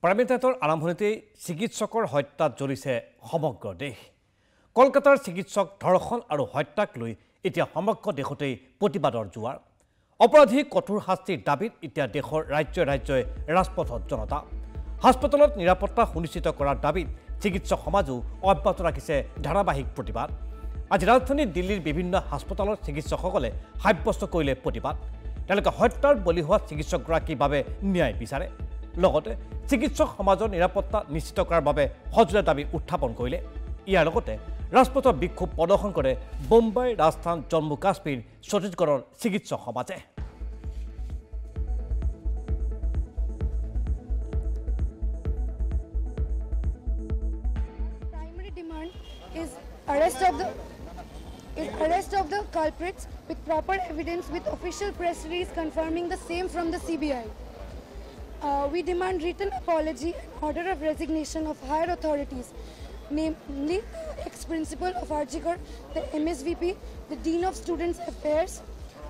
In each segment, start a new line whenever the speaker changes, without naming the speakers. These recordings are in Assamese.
প্ৰাইভেটৰ আৰম্ভণিতেই চিকিৎসকৰ হত্যাত জ্বলিছে সমগ্ৰ দেশ। কলকাতাৰ চিকিৎসক ধৰ্ষণ আৰু হত্যাক লৈ এতিয়া সমগ্ৰ দেশতেই প্ৰতিবাদৰ জোৱাৰ। অপৰাধী কঠোৰ শাস্তিৰ দাবীত এতিয়া দেশৰ ৰাজ্যে ৰাজ্যে ৰাজপথত জনতা। হাস্পতালত নিৰাপত্তা সুনিশ্চিত কৰাৰ দাবীত চিকিৎসক সমাজো অব্যাহত ৰাখিছে ধাৰাবাহিক প্ৰতিবাদ। আজি ৰাজধানী দিল্লীৰ বিভিন্ন হাস্পতালৰ চিকিৎসকসকলে সাব্যস্ত কৰিলে প্ৰতিবাদ। তেওঁলোকে হত্যাৰ বলি হোৱা চিকিৎসকগৰাকীৰ বাবে ন্যায় বিচাৰে। লগতে চিকিৎসক সমাজৰ নিৰাপত্তা নিশ্চিত কৰাৰ বাবে সজোৰে দাবী উত্থাপন কৰিলে। ইয়াৰ লগতে ৰাজপথত বিক্ষোভ প্ৰদৰ্শন কৰে মুম্বাই, ৰাজস্থান, জম্মু কাশ্মীৰ, ছত্তীশগড়ৰ চিকিৎসক সমাজে।
Primary demand is arrest of the culprits with proper evidence, with official press release confirming the same from the CBI. We demand written apology and order of resignation of higher authorities, namely the ex-principal of Arjikar, the MSVP, the Dean of Students Affairs,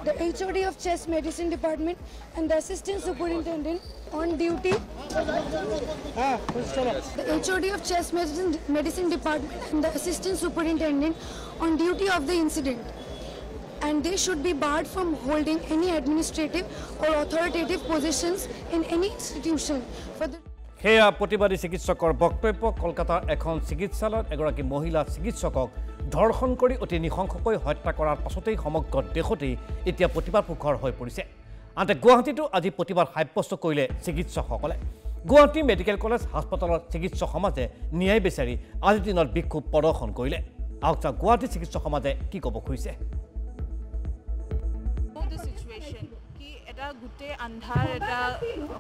the HOD of Chest Medicine Department, and the Assistant Superintendent on duty. The HOD of Chest Medicine Department and the Assistant Superintendent on duty of the incident. And they should be barred from holding any administrative or authoritative positions in any institution.
সেয়া প্ৰতিবাদী চিকিৎসকৰ বক্তব্য। কলকাতাৰ এখন চিকিৎসালয়ত এগৰাকী মহিলা চিকিৎসকক ধৰ্ষণ কৰি অতি নৃশংসকৈ হত্যা কৰাৰ পাছতেই সমগ্ৰ দেশতেই এতিয়া প্ৰতিবাদ মুখৰ হৈ পৰিছে। আনহাতে গুৱাহাটীতো আজি প্ৰতিবাদ সাব্যস্ত কৰিলে চিকিৎসকসকলে। গুৱাহাটী মেডিকেল কলেজ হাস্পতালৰ চিকিৎসক সমাজে ন্যায় বিচাৰি আজিৰ দিনত বিক্ষোভ প্ৰদৰ্শন কৰিলে। আহক গুৱাহাটী চিকিৎসক সমাজে কি ক'ব খুজিছে।
এটা গোটেই আন্ধাৰ এটা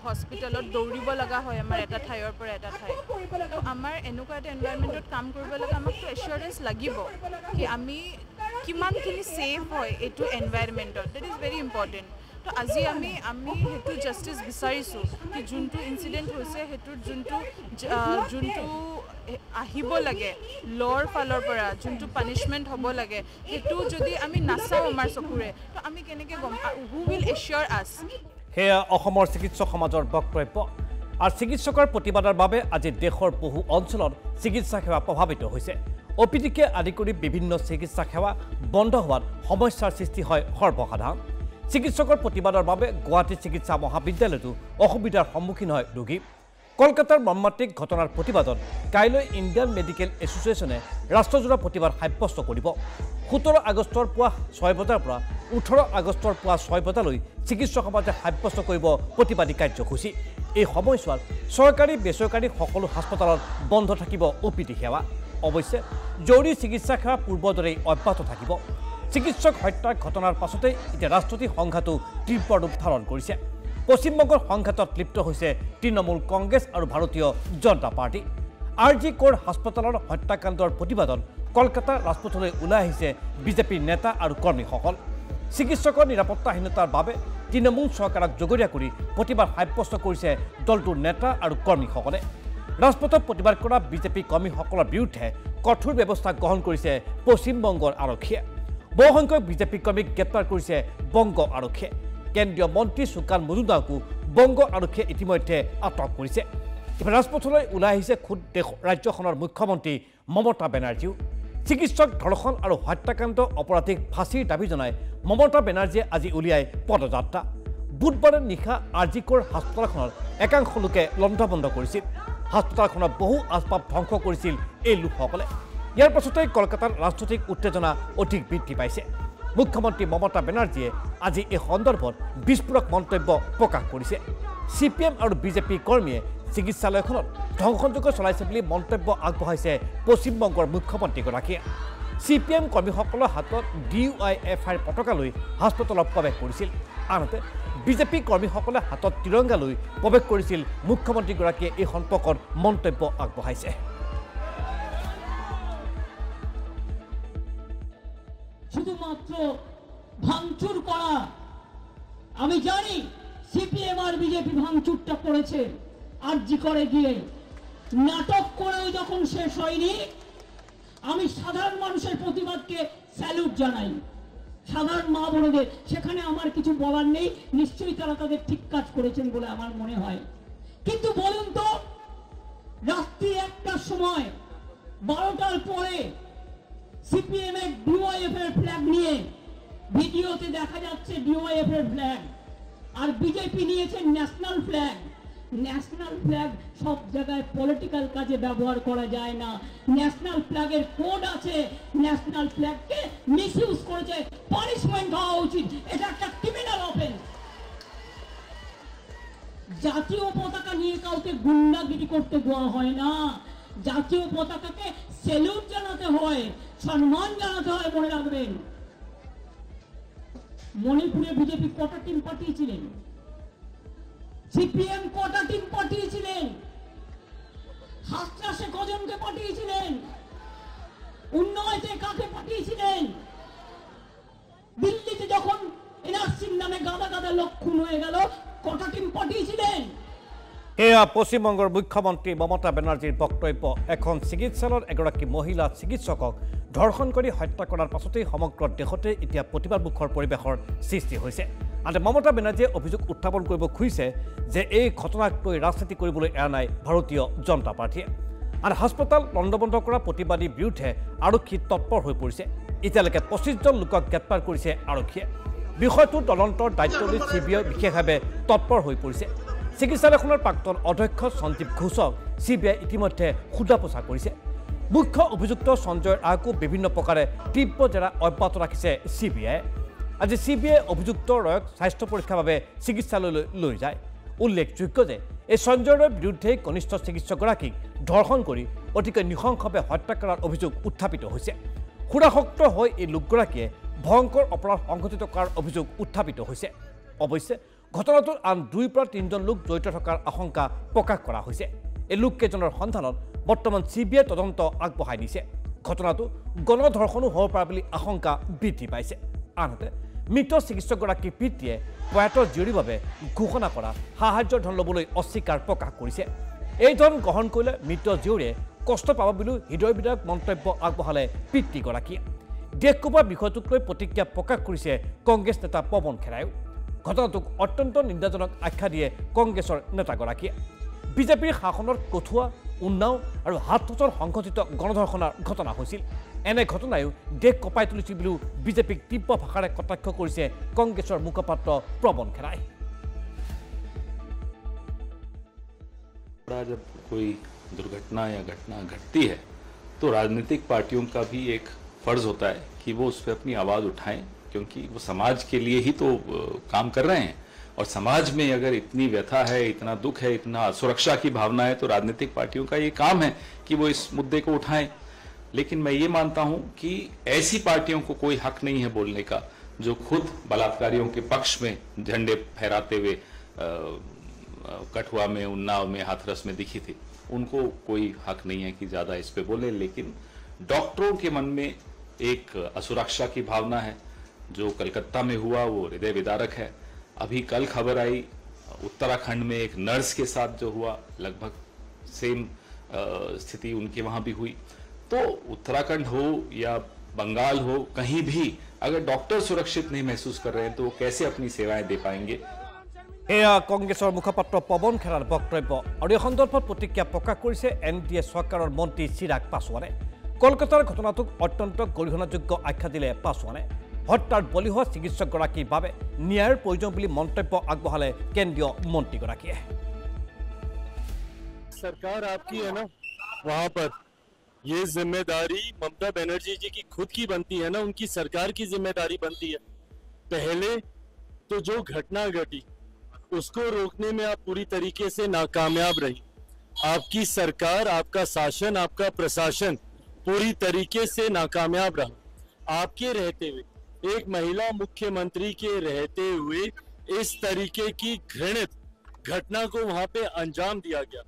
হস্পিটেলত দৌৰিব লগা হয় আমাৰ এটা ঠাইৰ পৰা এটা ঠাই। তো আমাৰ এনেকুৱা এটা এনভাইৰনমেণ্টত কাম কৰিব লাগে, আমাকতো এচিয়ৰেঞ্চ লাগিব কি আমি কিমানখিনি ছেফ হয় এইটো এনভাইৰনমেণ্টত। That is very important. তো আজি আমি সেইটো জাষ্টিচ বিচাৰিছোঁ কি যোনটো ইনচিডেণ্ট হৈছে সেইটোৰ যোনটো আহিব লাগে লৰ ফালৰ পৰা যোনটো পানিছমেণ্ট হ'ব লাগে সেইটো যদি আমি নাচাওঁ আমাৰ চকুৰে, তো আমি কেনেকৈ গম হু উইল এচিয়ৰ আছ।
সেয়া অসমৰ চিকিৎসক সমাজৰ বক্তব্য। আৰু চিকিৎসকৰ প্ৰতিবাদৰ বাবে আজি দেশৰ বহু অঞ্চলত চিকিৎসা সেৱা প্ৰভাৱিত হৈছে। অপিডিকে আদি কৰি বিভিন্ন চিকিৎসা সেৱা বন্ধ হোৱাত সমস্যাৰ সৃষ্টি হয় সৰ্বসাধাৰণ। চিকিৎসকৰ প্ৰতিবাদৰ বাবে গুৱাহাটী চিকিৎসা মহাবিদ্যালয়তো অসুবিধাৰ সন্মুখীন হয় ৰোগী। কলকাতাৰ মৰ্মান্তিক ঘটনাৰ প্ৰতিবাদত কাইলৈ ইণ্ডিয়ান মেডিকেল এছ'চিয়েশ্যনে ৰাষ্ট্ৰজোৰা প্ৰতিবাদ সাব্যস্ত কৰিব। 17 আগষ্টৰ পুৱা 6 বজাৰ পৰা 18 আগষ্টৰ পুৱা 6 বজালৈ চিকিৎসক সমাজে সাব্যস্ত কৰিব প্ৰতিবাদী কাৰ্যসূচী। এই সময়ছোৱাত চৰকাৰী বেচৰকাৰী সকলো হাস্পতালত বন্ধ থাকিব অপিডি সেৱা। অৱশ্যে জৰুৰী চিকিৎসা সেৱা পূৰ্বৰ দৰেই অব্যাহত থাকিব। চিকিৎসক হত্যাৰ ঘটনাৰ পাছতেই এতিয়া ৰাজনৈতিক সংঘাতো তীব্ৰ ৰূপ ধাৰণ কৰিছে। পশ্চিমবংগৰ সংঘাতত লিপ্ত হৈছে তৃণমূল কংগ্ৰেছ আৰু ভাৰতীয় জনতা পাৰ্টি। আৰজি কৰ হাস্পতালৰ হত্যাকাণ্ডৰ প্ৰতিবাদত কলকাতাৰ ৰাজপথলৈ ওলাই আহিছে বিজেপিৰ নেতা আৰু কৰ্মীসকল। চিকিৎসকৰ নিৰাপত্তাহীনতাৰ বাবে তৃণমূল চৰকাৰক জগৰীয়া কৰি প্ৰতিবাদ সাব্যস্ত কৰিছে দলটোৰ নেতা আৰু কৰ্মীসকলে। ৰাজপথত প্ৰতিবাদ কৰা বিজেপি কৰ্মীসকলৰ বিৰুদ্ধে কঠোৰ ব্যৱস্থা গ্ৰহণ কৰিছে পশ্চিমবংগৰ আৰক্ষীয়ে। বহুসংখ্যক বিজেপি কৰ্মীক গ্ৰেপ্তাৰ কৰিছে বংগ আৰক্ষীয়ে। কেন্দ্ৰীয় মন্ত্ৰী সুকান্ত মজুমদাৰকো বংগ আৰক্ষীয়ে ইতিমধ্যে আটক কৰিছে। ৰাজপথলৈ ওলাই আহিছে খুদ ৰাজ্যখনৰ মুখ্যমন্ত্ৰী মমতা বেনাৰ্জীও। চিকিৎসক ধৰ্ষণ আৰু হত্যাকাণ্ড অপৰাধীক ফাঁচীৰ দাবী জনাই মমতা বেনাৰ্জীয়ে আজি উলিয়াই পদযাত্ৰা। বুধবাৰে নিশা আৰজি কৰ হাস্পতালখনৰ একাংশ লোকে লণ্ডভণ্ড কৰিছিল। হাস্পতালখনৰ বহু আচবাব ধ্বংস কৰিছিল এই লোকসকলে। ইয়াৰ পাছতেই কলকাতাৰ ৰাজনৈতিক উত্তেজনা অধিক বৃদ্ধি পাইছে। মুখ্যমন্ত্ৰী মমতা বেনাৰ্জীয়ে আজি এই সন্দৰ্ভত বিস্ফোৰক মন্তব্য প্ৰকাশ কৰিছে। CPM আৰু বিজেপি কৰ্মীয়ে চিকিৎসালয়খনত ধ্বংসযজ্ঞ চলাইছে বুলি মন্তব্য আগবঢ়াইছে পশ্চিমবংগৰ মুখ্যমন্ত্ৰীগৰাকীয়ে। CPM কৰ্মীসকলৰ হাতত DYFIৰ পতাকা লৈ হাস্পতালত প্ৰৱেশ কৰিছিল। আনহাতে বিজেপি কৰ্মীসকলে হাতত তিৰংগা লৈ প্ৰৱেশ কৰিছিল। মুখ্যমন্ত্ৰীগৰাকীয়ে এই সম্পৰ্কত মন্তব্য আগবঢ়াইছে।
শুধুমাত্র ভাঙচুর করা, আমি জানি CPM আর বিজেপি ভাঙচুরটা করেছে আরজি করে গিয়ে, নাটক করেও যখন শেষ হয়নি আমি সাধারণ মানুষের প্রতিবাদকে স্যালুট জানাই। সাধারণ মা বোনদের সেখানে আমার কিছু বলার নেই, নিশ্চয়ই তারা তাদের ঠিক কাজ করেছেন বলে আমার মনে হয়। কিন্তু বলুন তো সময় 12টার পরে সিপিএম এর ডিওয়াইএফ এর ফ্ল্যাগ নিয়ে ভিডিওতে দেখা যাচ্ছে ডিওয়াইএফ এর ফ্ল্যাগ, আর বিজেপি নিয়েছে ন্যাশনাল ফ্ল্যাগ। ন্যাশনাল ফ্ল্যাগ সব জায়গায় পলিটিক্যাল কাজে ব্যবহার করা যায় না। ন্যাশনাল ফ্ল্যাগের কোড আছে, ন্যাশনাল ফ্ল্যাগকে মিসইউজ করেছে, পানিশমেন্ট হওয়া উচিত। এটা একটা ক্রিমিনাল অফেন্স। জাতীয় পতাকা নিয়ে কাউকে গুন্ডাগিরি করতে দেওয়া হয় না। জাতীয় পতাকাকে স্যালুট জানাতে হয়, সম্মান জানাতে হয়, মনে রাখবেন। মণিপুরে বিজেপি কটা টিম পাঠিয়েছিলেন? সিপিএম কটা টিম পাঠিয়েছিলেন? হাসরাসে কজনকে পাঠিয়েছিলেন? উন্নয়তে কাকে পাঠিয়েছিলেন? দিল্লিতে যখন এনআরসির নামে গাদা গাদা লোক খুন হয়ে গেল, কটা টিম পাঠিয়েছিলেন?
এয়া পশ্চিমবঙ্গৰ মুখ্যমন্ত্ৰী মমতা বেনাৰ্জীৰ বক্তব্য। এখন চিকিৎসালয়ত এগৰাকী মহিলা চিকিৎসকক ধৰ্ষণ কৰি হত্যা কৰাৰ পাছতেই সমগ্ৰ দেশতে এতিয়া প্ৰতিবাদমুখৰ পৰিৱেশৰ সৃষ্টি হৈছে। আনহাতে মমতা বেনাৰ্জীয়ে অভিযোগ উত্থাপন কৰিব খুজিছে যে এই ঘটনাক লৈ ৰাজনীতি কৰিবলৈ এৰা নাই ভাৰতীয় জনতা পাৰ্টীয়ে। আৰু হাস্পতাল লণ্ডভণ্ড কৰা প্ৰতিবাদীৰ বিৰুদ্ধে আৰক্ষী তৎপৰ হৈ পৰিছে। এতিয়ালৈকে 25জন লোকক গ্ৰেপ্তাৰ কৰিছে আৰক্ষীয়ে। বিষয়টোৰ তদন্তৰ দায়িত্ব লৈ CBI বিশেষভাৱে তৎপৰ হৈ পৰিছে। চিকিৎসালয়খনৰ প্ৰাক্তন অধ্যক্ষ সঞ্জীৱ ঘোষক CBI ইতিমধ্যে সোধা পোছা কৰিছে। মুখ্য অভিযুক্ত সঞ্জয় ৰায়কো বিভিন্ন প্ৰকাৰে তীব্ৰ জেৰা অব্যাহত ৰাখিছে CBI। আজি CBI অভিযুক্ত ৰয়ক স্বাস্থ্য পৰীক্ষাৰ বাবে চিকিৎসালয়লৈ লৈ যায়। উল্লেখযোগ্য যে এই সঞ্জয়ৰ বিৰুদ্ধে কনিষ্ঠ চিকিৎসকগৰাকীক ধৰ্ষণ কৰি অতিকৈ নৃশংসভাৱে হত্যা কৰাৰ অভিযোগ উত্থাপিত হৈছে। সুৰাসক্ত হৈ এই লোকগৰাকীয়ে ভয়ংকৰ অপৰাধ সংঘটিত কৰাৰ অভিযোগ উত্থাপিত হৈছে। অৱশ্যে ঘটনাটোত আন 2 পৰা 3জন লোক জড়িত থকাৰ আশংকা প্ৰকাশ কৰা হৈছে। এই লোককেইজনৰ সন্ধানত বৰ্তমান CBI তদন্ত আগবঢ়াই নিছে। ঘটনাটো গণধৰ্ষণো হ'ব পাৰে বুলি আশংকা বৃদ্ধি পাইছে। আনহাতে মৃত চিকিৎসকগৰাকীৰ পিতৃয়ে প্ৰয়াত জীয়ৰীৰ বাবে ঘোষণা কৰা সাহায্যৰ ধন ল'বলৈ অস্বীকাৰ প্ৰকাশ কৰিছে। এই ধন গ্ৰহণ কৰিলে মৃত জীয়ৰীয়ে কষ্ট পাব বুলিও হৃদয়বিদাৰক মন্তব্য আগবঢ়ালে পিতৃগৰাকীয়ে। দেশ কোবাৰ বিষয়টোক লৈ প্ৰতিক্ৰিয়া প্ৰকাশ কৰিছে কংগ্ৰেছ নেতা পৱন খেৰাইও। ঘটনাটোক অত্যন্ত নিন্দাজনক আখ্যা দিয়ে কংগ্ৰেছৰ নেতাগৰাকীয়ে। বিজেপিৰ শাসনত কঠুৱা, উন্নাও আৰু হাতচৰ সংঘটিত গণধৰ্ষণৰ ঘটনা হৈছিল। এনে ঘটনায়ো দেশ কঁপাই তুলিছিল বুলিও বিজেপিক তীব্ৰ ভাষাৰে কটাক্ষ কৰিছে কংগ্ৰেছৰ মুখপাত্ৰ পৱন খেৰাই।
जब कोई दुर्घटना या घटना घटती है तो राजनीतिक पार्टियों का भी एक फर्ज होता है कि वो उस पर अपनी आवाज़ उठाएं, क्योंकि वो समाज के लिए ही तो काम कर रहे हैं। और समाज में अगर इतनी व्यथा है, इतना दुख है, इतना असुरक्षा की भावना है, तो राजनीतिक पार्टियों का ये काम है कि वो इस मुद्दे को उठाएं। लेकिन मैं ये मानता हूं कि ऐसी पार्टियों को कोई हक नहीं है बोलने का जो खुद बलात्कारियों के पक्ष में झंडे फहराते हुए कठुआ में, उन्नाव में, हाथरस में दिखी थी। उनको कोई हक नहीं है कि ज़्यादा इस पे बोले। लेकिन डॉक्टरों के मन में एक असुरक्षा की भावना है। जो कलकत्ता में हुआ वो हृदय विदारक है। अभी कल खबर आई उत्तराखंड में एक नर्स के साथ जो हुआ, लगभग सेम स्थिति उनके वहाँ भी हुई। तो उत्तराखंड हो या बंगाल हो, कहीं भी अगर डॉक्टर सुरक्षित नहीं महसूस कर रहे हैं तो वो कैसे अपनी सेवाएं दे पाएंगे।
এয়া কংগ্ৰেছৰ মুখপাত্ৰ পৱন খেৰাৰ বক্তব্য। আৰু এই সন্দৰ্ভত প্ৰতিক্ৰিয়া প্ৰকাশ কৰিছে NDA চৰকাৰৰ মন্ত্ৰী চিৰাগ পাছোৱানে। কলকাতাৰ ঘটনাটোক অত্যন্ত গৰিহণাযোগ্য আখ্যা দিলে পাছোৱানে। হত্যাৰ বলি হোৱা চিকিৎসকগৰাকীৰ বাবে ন্যায়ৰ প্ৰয়োজন বুলি মন্তব্য আগবঢ়ালে কেন্দ্ৰীয় মন্ত্ৰীগৰাকীয়ে।
सरकार आपकी है ना, वहाँ पर ये जिम्मेदारी ममता बनर्जी जी की खुद की बनती है ना, उनकी सरकार की जिम्मेदारी बनती है। पहले तो जो घटना घटी उसको रोकने में आप पूरी तरीके से नाकामयाब रही। आपकी सरकार, आपका शासन, आपका प्रशासन पूरी तरीके से नाकामयाब रहा। आपके रहते हुए, एक महिला मुख्यमंत्री के रहते हुए इस तरीके की घृणित घटना को वहां पे अंजाम दिया गया।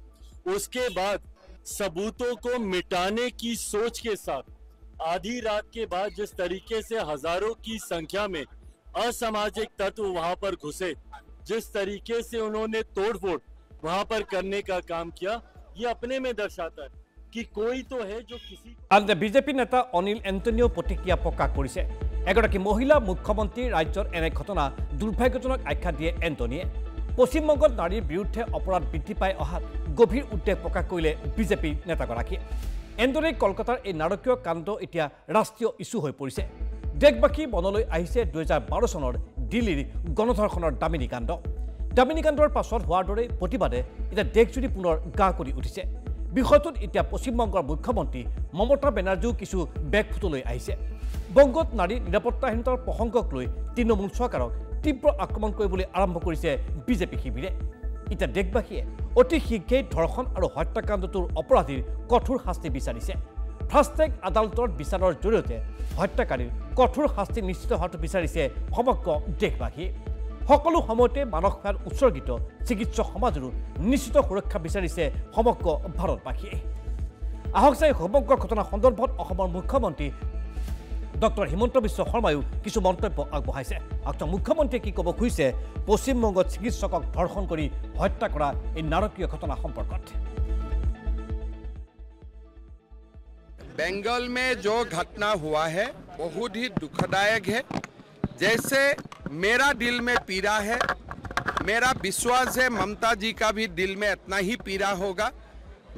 उसके बाद सबूतों को मिटाने की सोच के साथ आधी रात के बाद जिस तरीके से हजारों की संख्या में असामाजिक तत्व वहां पर घुसे, जिस तरीके से उन्होंने तोड़फोड़ वहां पर करने का काम किया, ये अपने में दर्शाता है कि कोई तो है जो किसी।
আনহাতে বিজেপি নেতা অনিল এণ্টনিও প্ৰতিক্ৰিয়া প্ৰকাশ কৰিছে। এগৰাকী মহিলা মুখ্যমন্ত্ৰী ৰাজ্যৰ এনে ঘটনা দুৰ্ভাগ্যজনক আখ্যা দিয়ে এণ্টনিয়ে। পশ্চিমবংগত নাৰীৰ বিৰুদ্ধে অপৰাধ বৃদ্ধি পাই অহাত গভীৰ উদ্বেগ প্ৰকাশ কৰিলে বিজেপি নেতাগৰাকীয়ে এনেদৰে কলকাতাৰ এই নাৰকীয় কাণ্ড এতিয়া ৰাষ্ট্ৰীয় ইস্যু হৈ পৰিছে দেশবাসী মনলৈ আহিছে 2012 চনৰ দিল্লীৰ গণধৰ্ষণৰ দামিনী কাণ্ডৰ পাছত হোৱাৰ দৰে প্ৰতিবাদে এতিয়া দেশজুৰি পুনৰ গা কৰি উঠিছে বিষয়টোত এতিয়া পশ্চিমবংগৰ মুখ্যমন্ত্ৰী মমতা বেনাৰ্জীও কিছু বেগফুটলৈ আহিছে বংগত নাৰী নিৰাপত্তাহীনতাৰ প্ৰসংগক লৈ তৃণমূল চৰকাৰক তীব্ৰ আক্ৰমণ কৰিবলৈ আৰম্ভ কৰিছে বিজেপি শিবিৰে এতিয়া দেশবাসীয়ে অতি শীঘ্ৰেই ধৰ্ষণ আৰু হত্যাকাণ্ডটোৰ অপৰাধীৰ কঠোৰ শাস্তি বিচাৰিছে ফাষ্টেগ আদালতৰ বিচাৰৰ জৰিয়তে হত্যাকাৰীৰ কঠোৰ শাস্তি নিশ্চিত হোৱাটো বিচাৰিছে সমগ্ৰ দেশবাসীয়ে সকলো সময়তে মানৱ সেৱাৰ উৎসৰ্গিত চিকিৎসক সমাজৰো নিশ্চিত সুৰক্ষা বিচাৰিছে সমগ্ৰ ভাৰতবাসীয়ে আহক চাই সমগ্ৰ ঘটনা সন্দৰ্ভত অসমৰ মুখ্যমন্ত্ৰী ডক্টৰ হিমন্ত বিশ্ব শৰ্মায়ো কিছু মন্তব্য আগবঢ়াইছে মুখ্যমন্ত্ৰীয়ে কি ক'ব খুজিছে পশ্চিমবংগত চিকিৎসকক ধৰ্ষণ কৰি হত্যা কৰা এই নাৰকীয় ঘটনা সম্পৰ্কত
बंगाल में जो घटना हुआ है बहुत ही दुखदायक है जैसे मेरा दिल में पीड़ा है मेरा विश्वास है ममता जी का भी दिल में इतना ही पीड़ा होगा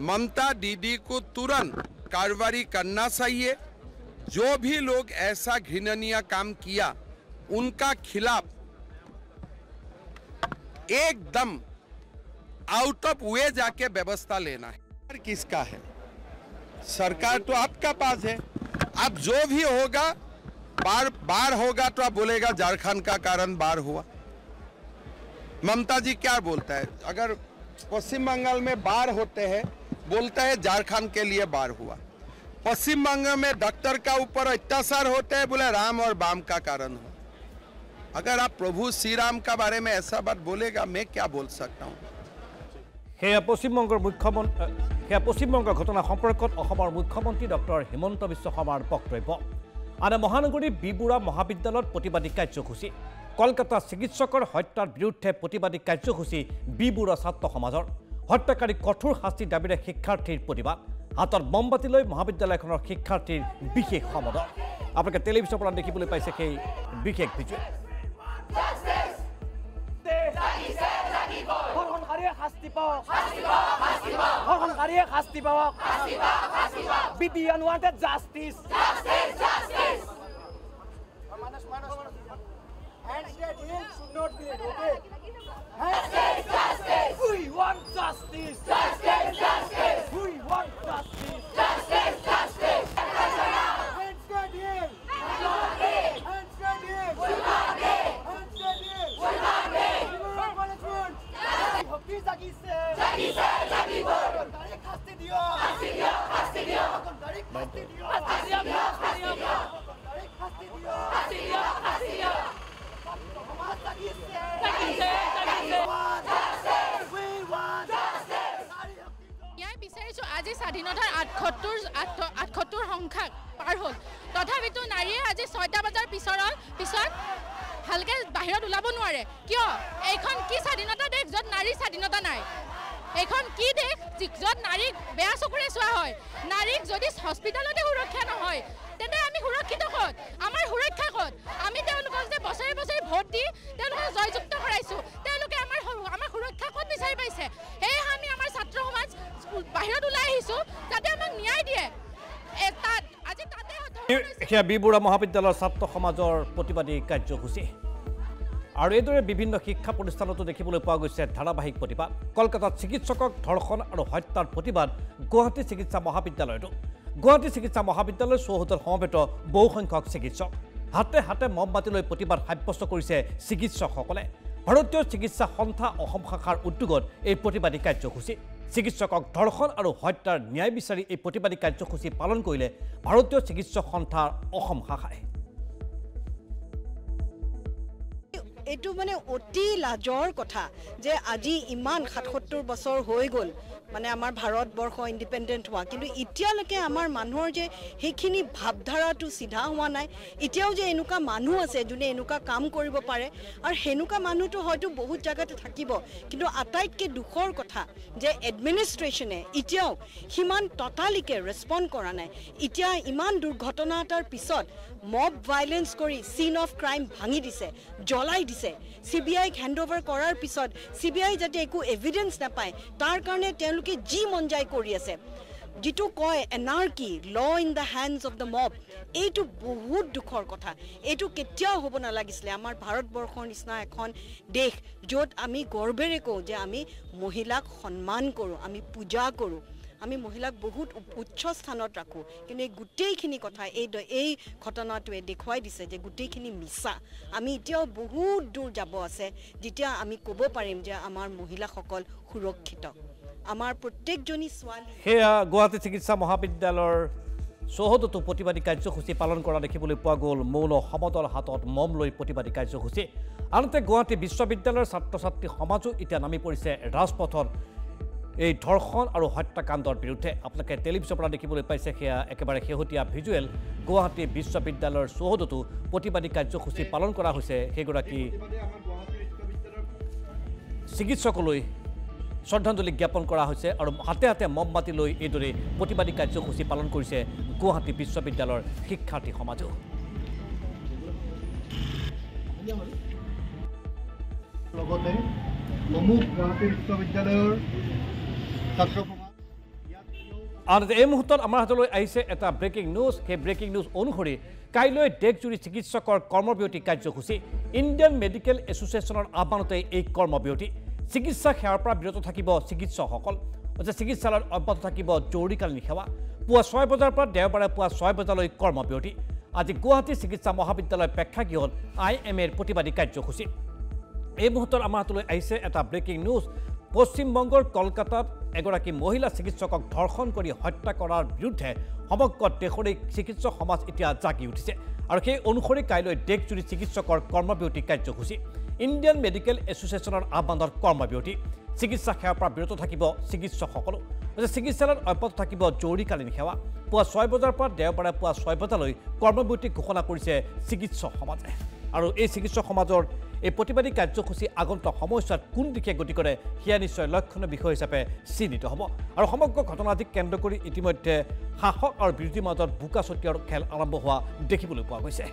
ममता दीदी को तुरंत कार्रवाई करना चाहिए जो भी लोग ऐसा घृणनीय काम किया उनका खिलाफ एकदम आउट ऑफ वे जाके व्यवस्था लेना है किसका है सरकार तो आपका पास है अब जो भी होगा बार होगा तो आप बोलेगा झारखंड का कारण बार हुआ ममता जी क्या बोलता है अगर पश्चिम बंगाल में बार होते हैं बोलता है झारखंड के लिए बार हुआ पश्चिम बंगाल में डॉक्टर का ऊपर अत्याचार होते हैं बोले राम और बाम का कारण हो अगर आप प्रभु श्री राम का बारे में ऐसा बात बोलेगा मैं क्या बोल सकता हूँ
পশ্চিমবংগৰ ঘটনা সম্পৰ্কত অসমৰ মুখ্যমন্ত্ৰী ডক্টৰ হিমন্ত বিশ্ব শৰ্মাৰ বক্তব্য আনে মহানগৰীৰ বিবুৰা মহাবিদ্যালয়ত প্ৰতিবাদী কাৰ্যসূচী কলকাতা চিকিৎসকৰ হত্যাৰ বিৰুদ্ধে প্ৰতিবাদী কাৰ্যসূচী বিবুৰা ছাত্ৰ সমাজৰ হত্যাকাৰী কঠোৰ শাস্তিৰ দাবীৰে শিক্ষাৰ্থীৰ প্ৰতিবাদ হাতত মমবাতি লৈ মহাবিদ্যালয়খনৰ শিক্ষাৰ্থীৰ বিশেষ সমদল আপোনালোকে টেলিভিছনৰ পৰা দেখিবলৈ পাইছে সেই বিশেষ video
We the unwanted justice. Handshake should not be okay. Handshake justice. We want justice. Justice. We want justice. Justice. Handshake here. Handshake here.
আজি স্বাধীনতাৰ ৭৮ সংখ্যা পাৰ হ'ল তথাপিতো নাৰীয়ে আজি ৬টা বজাৰ পিছত ভালকে বাহিৰত ওলাব নোৱাৰে কিয় এইখন কি স্বাধীনতা দেশ য'ত নাৰীৰ স্বাধীনতা নাই এইখন কি দেশ য'ত নাৰীক বেয়া চকুৰে চোৱা হয় নাৰীক যদি হস্পিটেলতে সুৰক্ষা নহয় তেন্তে আমি সুৰক্ষিত ক'ত আমাৰ সুৰক্ষা ক'ত আমি তেওঁলোকক যে বছৰে ভোট দি তেওঁলোকক জয়যুক্ত কৰাইছোঁ তেওঁলোকে আমাৰ সুৰক্ষা ক'ত বিচাৰি পাইছে সেয়ে আমি আমাৰ ছাত্ৰ সমাজ বাহিৰত ওলাই আহিছোঁ যাতে আমাক ন্যায় দিয়ে
সেয়া বিবুৰা মহাবিদ্যালয়ৰ ছাত্ৰ সমাজৰ প্ৰতিবাদী কাৰ্যসূচী আৰু এইদৰে বিভিন্ন শিক্ষা প্ৰতিষ্ঠানতো দেখিবলৈ পোৱা গৈছে ধাৰাবাহিক প্ৰতিবাদ কলকাতাত চিকিৎসকক ধৰ্ষণ আৰু হত্যাৰ প্ৰতিবাদ গুৱাহাটী চিকিৎসা মহাবিদ্যালয়তো গুৱাহাটী চিকিৎসা মহাবিদ্যালয়ৰ চৌহদত সমবেত বহুসংখ্যক চিকিৎসক হাতে হাতে মমবাতি লৈ প্ৰতিবাদ সাব্যস্ত কৰিছে চিকিৎসকসকলে ভাৰতীয় চিকিৎসা সন্থা অসম শাখাৰ উদ্যোগত এই প্ৰতিবাদী কাৰ্যসূচী চিকিৎসকক ধৰ্ষণ আৰু হত্যাৰ ন্যায় বিচাৰি এই প্ৰতিবাদী কাৰ্যসূচী পালন কৰিলে ভাৰতীয় চিকিৎসক সন্থাৰ অসম শাখাই
এইটো মানে অতি লাজৰ কথা যে আজি ইমান ৭৭ বছৰ হৈ গ'ল মানে আমাৰ ভাৰতবৰ্ষ ইণ্ডিপেণ্ডেণ্ট হোৱা কিন্তু এতিয়ালৈকে আমাৰ মানুহৰ যে সেইখিনি ভাৱধাৰাটো চিধা হোৱা নাই এতিয়াও যে এনেকুৱা মানুহ আছে যোনে এনেকুৱা কাম কৰিব পাৰে আৰু সেনেকুৱা মানুহটো হয়তো বহুত জাগাতে থাকিব কিন্তু আটাইতকৈ দুখৰ কথা যে এডমিনিষ্ট্ৰেশ্যনে এতিয়াও সিমান টটালিকে ৰেছপণ্ড কৰা নাই এতিয়া ইমান দুৰ্ঘটনা এটাৰ পিছত মব ভাইলেন্স কৰি সিন অফ ক্ৰাইম ভাঙি দিছে জ্বলাই দিছে CBI হেণ্ড অভাৰ কৰাৰ পিছত CBI যাতে একো এভিডেন্স নাপায় তাৰ কাৰণে তেওঁলোকে তেওঁলোকে যি মন যায় কৰি আছে যিটো কয় anarchy law in the hands of the mob এইটো বহুত দুখৰ কথা এইটো কেতিয়াও হ'ব নালাগিছিলে আমাৰ ভাৰতবৰ্ষৰ নিচিনা এখন দেশ য'ত আমি গৰ্বেৰে কওঁ যে আমি মহিলাক সন্মান কৰোঁ আমি পূজা কৰোঁ আমি মহিলাক বহুত উচ্চ স্থানত ৰাখোঁ কিন্তু এই গোটেইখিনি কথা এই ঘটনাটোৱে দেখুৱাই দিছে যে গোটেইখিনি মিছা আমি এতিয়াও বহুত দূৰ যাব আছে যেতিয়া আমি ক'ব পাৰিম যে আমাৰ মহিলাসকল সুৰক্ষিত আমাৰ প্ৰত্যেকজনী ছোৱালী
সেয়া গুৱাহাটী চিকিৎসা মহাবিদ্যালয়ৰ চৌহদতো প্ৰতিবাদী কাৰ্যসূচী পালন কৰা দেখিবলৈ পোৱা গ'ল মৌন সমদল হাতত মম লৈ প্ৰতিবাদী কাৰ্যসূচী আনহাতে গুৱাহাটী বিশ্ববিদ্যালয়ৰ ছাত্ৰ ছাত্ৰী সমাজো এতিয়া নামি পৰিছে ৰাজপথত এই ধৰ্ষণ আৰু হত্যাকাণ্ডৰ বিৰুদ্ধে আপোনালোকে টেলিভিছনৰ পৰা দেখিবলৈ পাইছে সেয়া একেবাৰে শেহতীয়া ভিজুৱেল গুৱাহাটী বিশ্ববিদ্যালয়ৰ চৌহদতো প্ৰতিবাদী কাৰ্যসূচী পালন কৰা হৈছে সেইগৰাকী চিকিৎসকলৈ শ্ৰদ্ধাঞ্জলি জ্ঞাপন কৰা হৈছে আৰু হাতে হাতে মমবাতি লৈ এইদৰে প্ৰতিবাদী কাৰ্যসূচী পালন কৰিছে গুৱাহাটী বিশ্ববিদ্যালয়ৰ শিক্ষাৰ্থী সমাজো
লগতে প্ৰমুখ গুৱাহাটী বিশ্ববিদ্যালয়ৰ ছাত্ৰ সমাজ
আনহাতে এই মুহূৰ্তত আমাৰ হাতলৈ আহিছে এটা ব্ৰেকিং নিউজ সেই ব্ৰেকিং নিউজ অনুসৰি কাইলৈ দেশজুৰি চিকিৎসকৰ কৰ্মবিৰতি কাৰ্যসূচী ইণ্ডিয়ান মেডিকেল এছ'চিয়েশ্যনৰ আহ্বানতে এই কৰ্মবিৰতি চিকিৎসা সেৱাৰ পৰা বিৰত থাকিব চিকিৎসকসকল চিকিৎসালয়ত অব্যাহত থাকিব জৰুৰীকালীন সেৱা পুৱা 6 বজাৰ পৰা দেওবাৰে পুৱা 6 বজালৈ কৰ্মবিৰতি আজি গুৱাহাটী চিকিৎসা মহাবিদ্যালয় প্ৰেক্ষাগৃহত IMAৰ প্ৰতিবাদী কাৰ্যসূচী এই মুহূৰ্তত আমাৰ হাতলৈ আহিছে এটা ব্ৰেকিং নিউজ পশ্চিমবংগৰ কলকাতাত এগৰাকী মহিলা চিকিৎসকক ধৰ্ষণ কৰি হত্যা কৰাৰ বিৰুদ্ধে সমগ্ৰ দেশৰে চিকিৎসক সমাজ এতিয়া জাগি উঠিছে আৰু সেই অনুসৰি কাইলৈ দেশজুৰি চিকিৎসকৰ কৰ্মবিৰতি কাৰ্যসূচী ইণ্ডিয়ান মেডিকেল এছ'চিয়েশ্যনৰ আহ্বানৰ কৰ্মবিৰতি চিকিৎসা সেৱাৰ পৰা বিৰত থাকিব চিকিৎসকসকলো চিকিৎসালয়ত অব্যাহত থাকিব জৰুৰীকালীন সেৱা পুৱা 6 বজাৰ পৰা দেওবাৰে পুৱা 6 বজালৈ কৰ্মবিৰতি ঘোষণা কৰিছে চিকিৎসক সমাজে আৰু এই চিকিৎসক সমাজৰ এই প্ৰতিবাদী কাৰ্যসূচী আগন্তুক সময়ছোৱাত কোন দিশে গতি কৰে সেয়া নিশ্চয় লক্ষণীয় বিষয় হিচাপে চিহ্নিত হ'ব আৰু সমগ্ৰ ঘটনাটিক কেন্দ্ৰ কৰি ইতিমধ্যে শাসক আৰু বিৰোধীৰ মাজত বোকা ছটিওৱাৰ খেল আৰম্ভ হোৱা দেখিবলৈ পোৱা গৈছে